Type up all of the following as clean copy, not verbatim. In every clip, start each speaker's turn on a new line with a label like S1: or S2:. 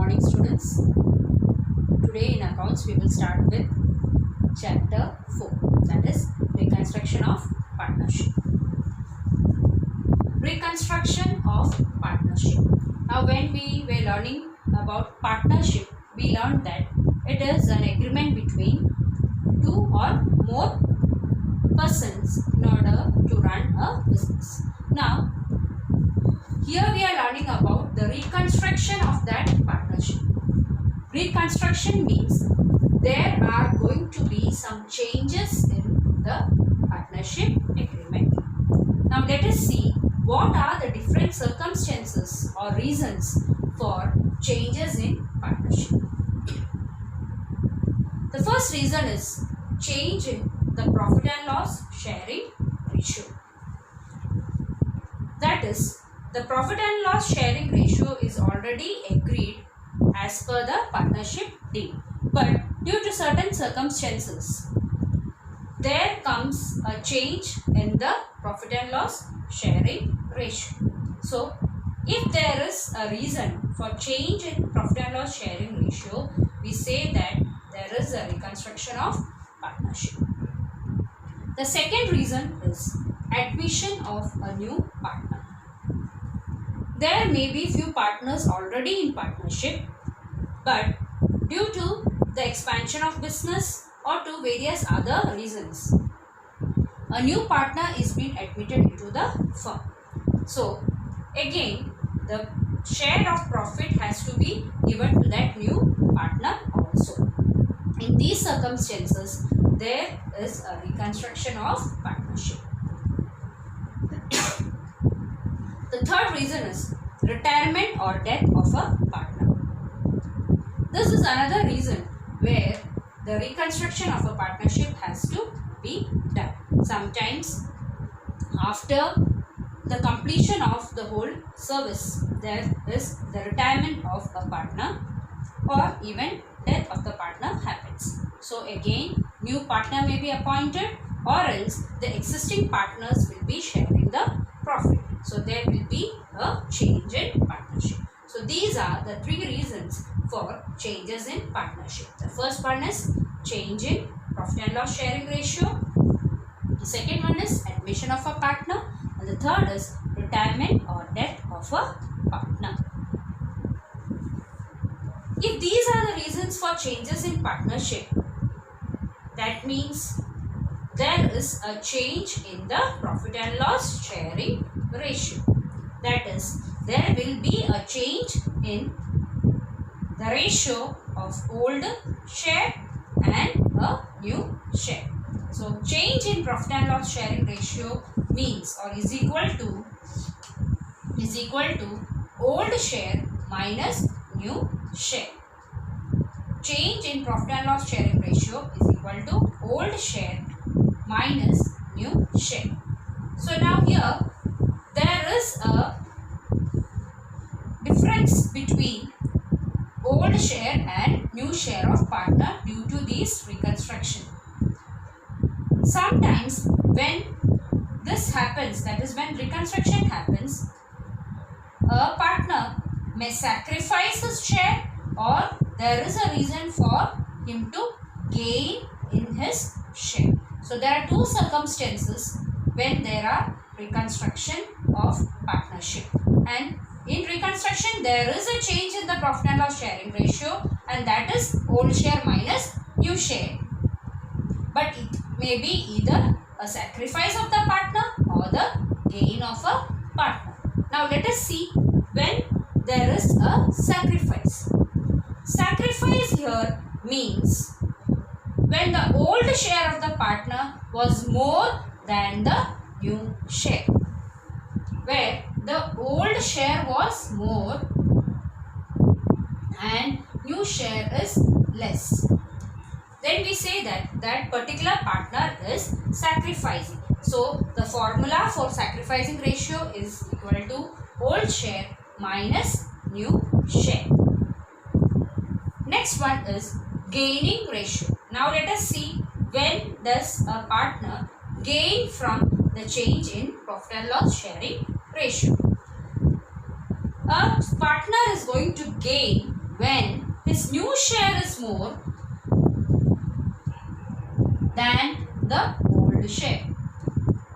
S1: morning, students. Today in accounts we will start with chapter 4, that is reconstruction of partnership. Reconstruction of partnership. Now when we were learning about partnership, we learned that it is an agreement between two or more persons in order to run a business. Now here we are learning about the reconstruction of that partnership. Reconstruction means there are going to be some changes in the partnership agreement. Now let us see what are the different circumstances or reasons for changes in partnership. The first reason is change in the profit and loss sharing ratio. That is, the profit and loss sharing ratio is already agreed as per the partnership deal. But due to certain circumstances, there comes a change in the profit and loss sharing ratio. So, if there is a reason for change in profit and loss sharing ratio, we say that there is a reconstruction of partnership. The second reason is admission of a new partner. There may be few partners already in partnership, but due to the expansion of business or to various other reasons, a new partner is being admitted into the firm. So, again, the share of profit has to be given to that new partner also. In these circumstances, there is a reconstruction of partnership. The third reason is retirement or death of a partner. This is another reason where the reconstruction of a partnership has to be done. Sometimes after the completion of the whole service, there is the retirement of a partner or even death of the partner happens. So again, new partner may be appointed or else the existing partners will be sharing the profit. So there will be a change in partnership. So these are the three reasons for changes in partnership. The first one is change in profit and loss sharing ratio. The second one is admission of a partner. And the third is retirement or death of a partner. If these are the reasons for changes in partnership, that means there is a change in the profit and loss sharing ratio. That is, there will be a change in the ratio of old share and a new share. So, change in profit and loss sharing ratio means or is equal to old share minus new share. Change in profit and loss sharing ratio is equal to old share minus new share. So now here there is a difference between old share and new share of partner due to this reconstruction. Sometimes when this happens, that is when reconstruction happens, a partner may sacrifice his share or there is a reason for him to gain in his share. So there are two circumstances when there are reconstruction of partnership, and in reconstruction there is a change in the profit and loss sharing ratio, and that is old share minus new share. But it may be either a sacrifice of the partner or the gain of a partner. Now let us see when there is a sacrifice. Sacrifice here means when the old share of the partner was more than the new share. Where the old share was more and new share is less, then we say that that particular partner is sacrificing. So the formula for sacrificing ratio is equal to old share minus new share. Next one is gaining ratio. Now let us see when does a partner gain from the change in profit and loss sharing ratio. A partner is going to gain when his new share is more than the old share.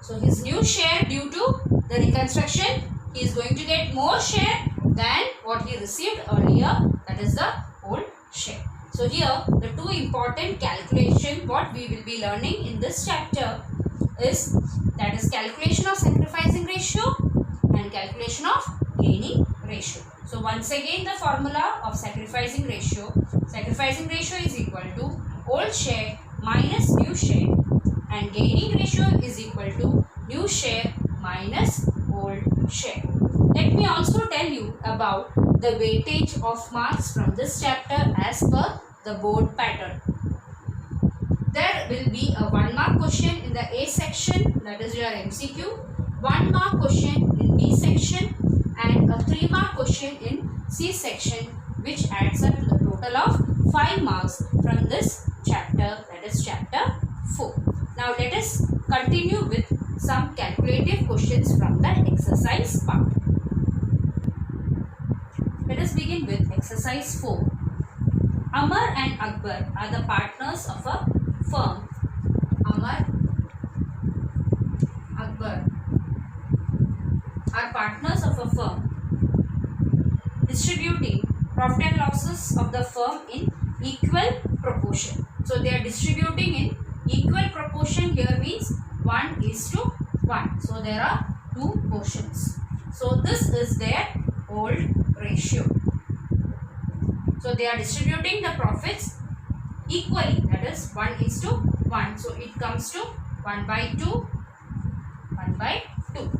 S1: So his new share, due to the reconstruction, he is going to get more share than what he received earlier, that is the old share. So here the two important calculation what we will be learning in this chapter is, that is calculation of sacrificing ratio and calculation of gaining ratio. So once again the formula of sacrificing ratio is equal to old share minus new share, and gaining ratio is equal to new share minus old share. Let me also tell you about the weightage of marks from this chapter as per the board pattern. There will be a 1 mark question in the A section, that is your MCQ, 1 mark question in B section, and a 3 mark question in C section, which adds up to the total of 5 marks from this chapter, that is chapter 4. Now let us continue with some calculative questions from the exercise part. Let us begin with exercise 4. Amar and Akbar are the partners of a firm. Amar, Akbar are partners of a firm, distributing profit and losses of the firm in equal proportion. So they are distributing in equal proportion. Here means 1:1. So there are 2 portions. So this is their old ratio. So they are distributing the profits equally, that is 1:1. So it comes to 1/2, 1/2.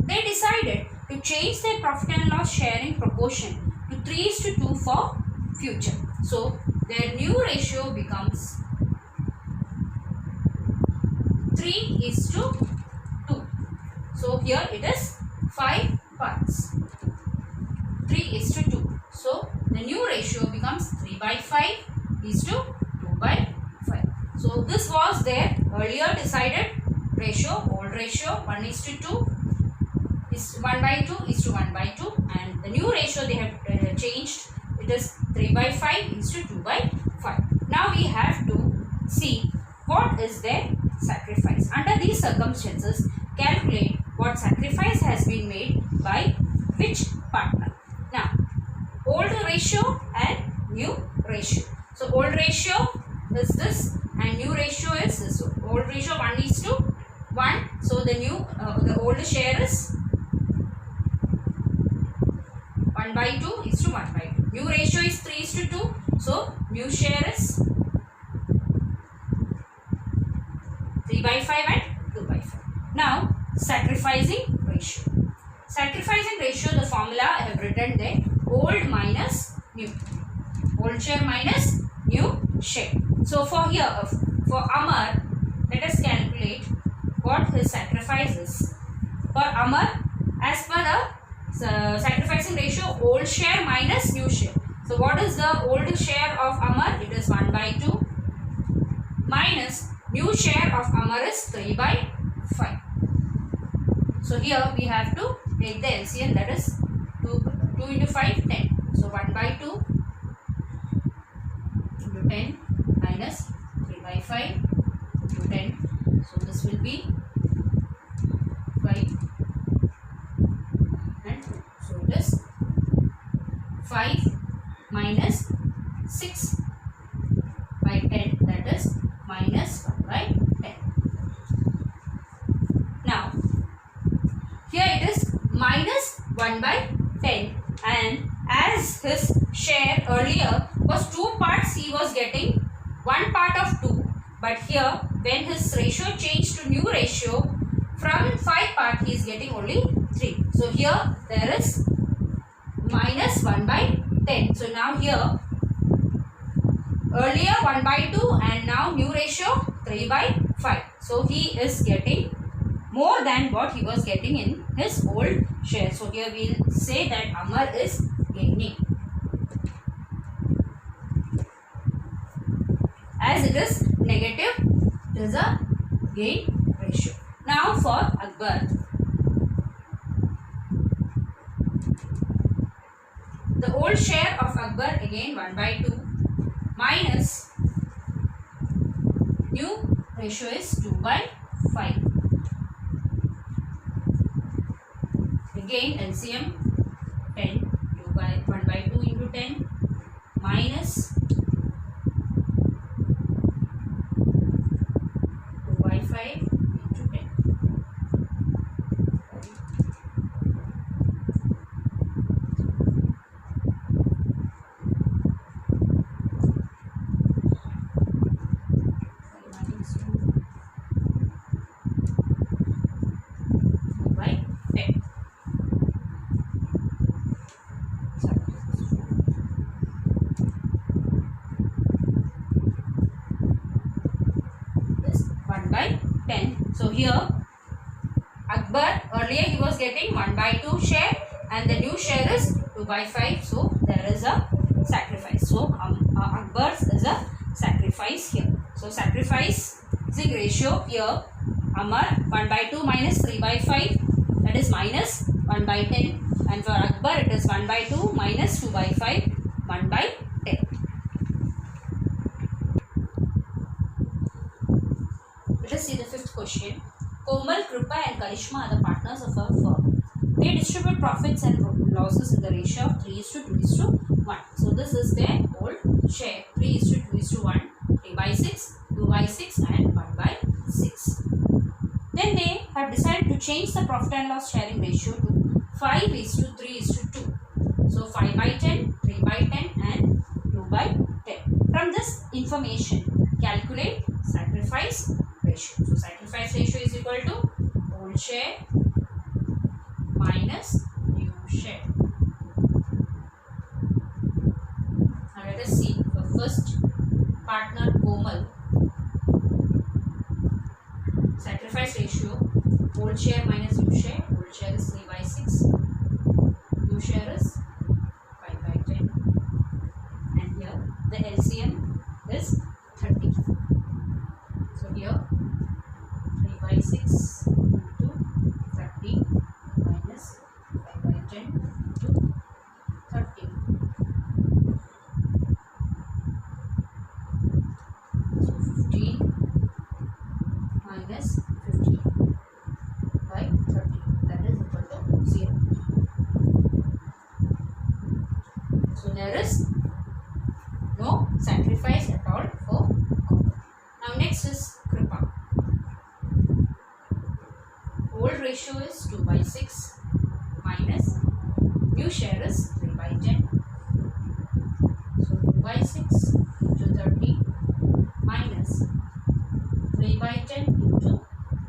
S1: They decided to change their profit and loss sharing proportion to 3:2 for future. So their new ratio becomes 3:2. So here it is 5 parts. 3:2. So the new ratio becomes 3/5:2/5. So this was their earlier decided ratio, old ratio 1:2 is 1/2:1/2, and the new ratio they have changed, it is 3/5:2/5. Now we have to see what is their sacrifice. Under these circumstances, calculate what sacrifice has been made by which partner. Now, old ratio and new ratio. So old ratio is this and new ratio is this. So old ratio 1:1. So the old share is 1/2:1/2. New ratio is 3:2. So new share is 3/5 and 2/5. Now sacrificing ratio. Sacrificing ratio, the formula I have written there, old minus new. Old share minus new share. So for here, for Amar, let us calculate what his sacrifice is. For Amar, as per the sacrificing ratio, old share minus new share. So what is the old share of Amar? It is 1/2 minus new share of Amar is 3/5. So here we have to take the LCM, that is 2 into 5, 10. So 1/2 into 10 minus 3/5 into 10. So this will be 5 and 2. So it is 5 minus 6/10, that is minus 1/10. Now here it is minus 1/10, and as his share earlier was 2 parts, he was getting 1 part of 2, but here when his ratio changed to new ratio, from 5 part he is getting only 3. So here there is minus 1/10. So now here earlier 1/2 and now new ratio 3/5. So he is getting more than what he was getting in his old share. So here we will say that Amar is gaining, as it is negative, it is a gain ratio. Now for Akbar. the old share of Akbar again 1 by 2 minus new ratio is 2 by 5. Again LCM 10, 2 by 1 by 2 into 10 minus 2 by 5 into 10. So here Akbar earlier he was getting 1 by 2 share and the new share is 2 by 5. So there is a sacrifice. So Akbar's is a sacrifice here. So sacrificing ratio here Amar 1 by 2 minus 3 by 5, that is minus 1 by 10, and for Akbar it is 1 by 2 minus 2 by 5, 1 by 10. Let us see the fifth question. Komal, Kripa and Karishma are the partners of a firm. They distribute profits and losses in the ratio of 3:2:1. So this is their old share. 3:2:1, 3 by 6, 2 by 6 and 1 by 6. Then they have decided to change the profit and loss sharing ratio to 5:3:2. So 5 by 10, 3 by 10 and 2 by 10. From this information, calculate sacrifice ratio. So sacrifice ratio is equal to old share minus new share. Now let us see the first partner Komal. Sacrifice ratio, old share minus new share. Old share is 3 by 6. New share is 5 by 10. And here the LCM is 30. So here 3 by 6 into 30 minus 5 by 10 into 30. So 15 minus 15 by 30, that is equal to 0. So there is no sacrifice at all for Komal. Now next is Kripa. Old ratio is 2 by 6 minus new share is 3 by 10. So 2 by 6 into 30 minus 3 by 10 into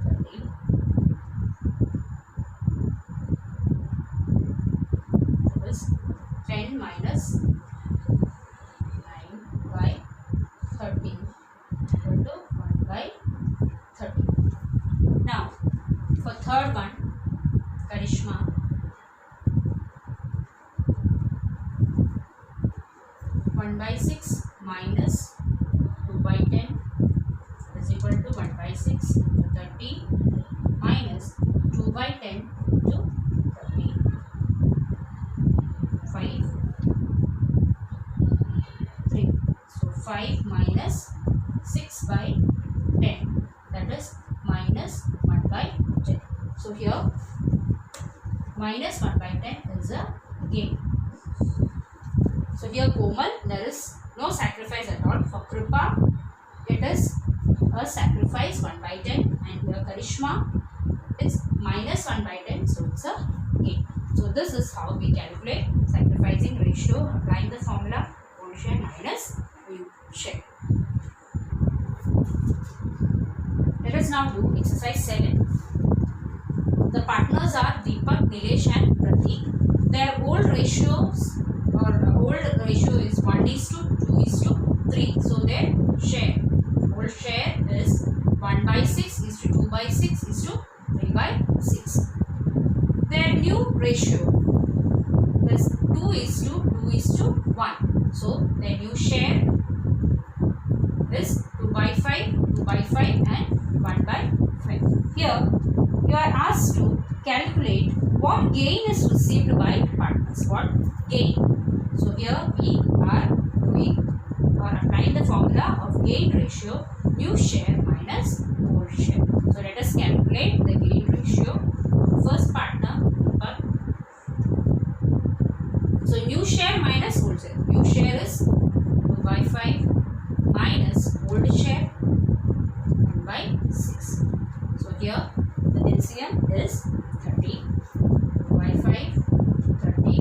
S1: 30. That is 10 minus 9 by 13 equal to 1 by 30. Now for third one, Karishma. One by 6 minus 2 by 10 is equal to 1 by 6 into 30 minus 2 by 10 into 30. 5, 3. So 5 minus 6 by 10, that is minus 1 by 10. So here minus 1 by 10 is a gain. So here Komal, there is no sacrifice at all. For Kripa, it is a sacrifice 1 by 10, and here Karishma, it's minus 1 by 10, so it's a gain. So this is how we calculate sacrificing ratio, applying the formula old share minus new share. Let us now do exercise 7. The partners are Deepak, Nilesh and Pratik. Their old ratios is 1:2:3. So their share, old share is 1 by 6:2 by 6:3 by 6. Their new ratio is 2:2:1. So their new share is 2 by 5, 2 by 5 and 1 by 5. Here you are asked to calculate what gain is received by partners. What gain? new share minus old share. So let us calculate the gain ratio of first partner. So new share minus old share. New share is 2 by 5 minus old share 1 by 6. So here the LCM is 30. 2 by 5 30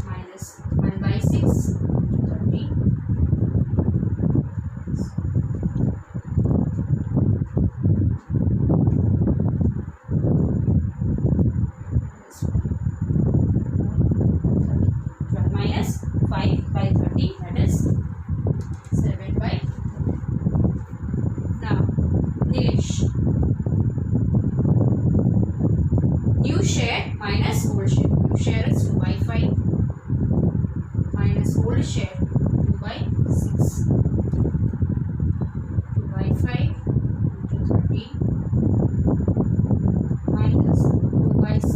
S1: minus 1 by 6 30. Minus 5 by 30, that is 7 by 30. Now, Nilesh. New share minus old share. New share is 2 by 5 minus old share 2 by 6. 2 by 5 into 30 minus 2 by 6.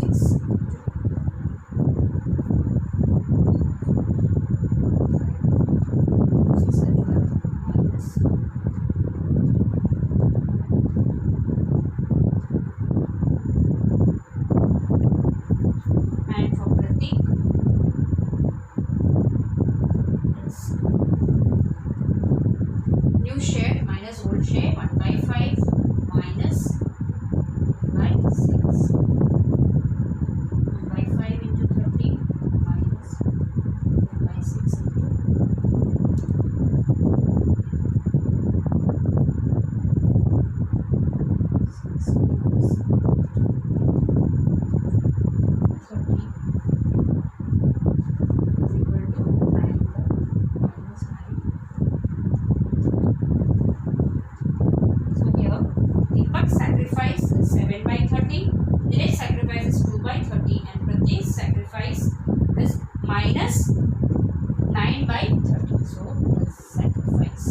S1: And for Pratik, new share minus old share 1 by 5 minus 1 by 6. 1 by 5 into 30 minus 1 by 6 into 6 minus 30 is equal to 9 minus 9. So here Deepak sacrifices 7 by 30, Nilesh sacrifices 2 by 30, and Pratik sacrifice is minus 9 by 30. So the sacrifice.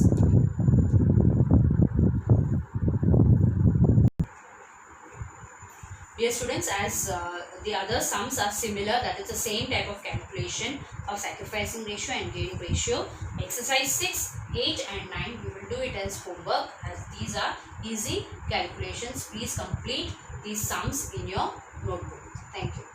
S1: Dear students, as the other sums are similar, that is the same type of calculation of sacrificing ratio and gain ratio. Exercise 6, 8 and 9, we will do it as homework, as these are easy calculations. Please complete these sums in your notebook. Thank you.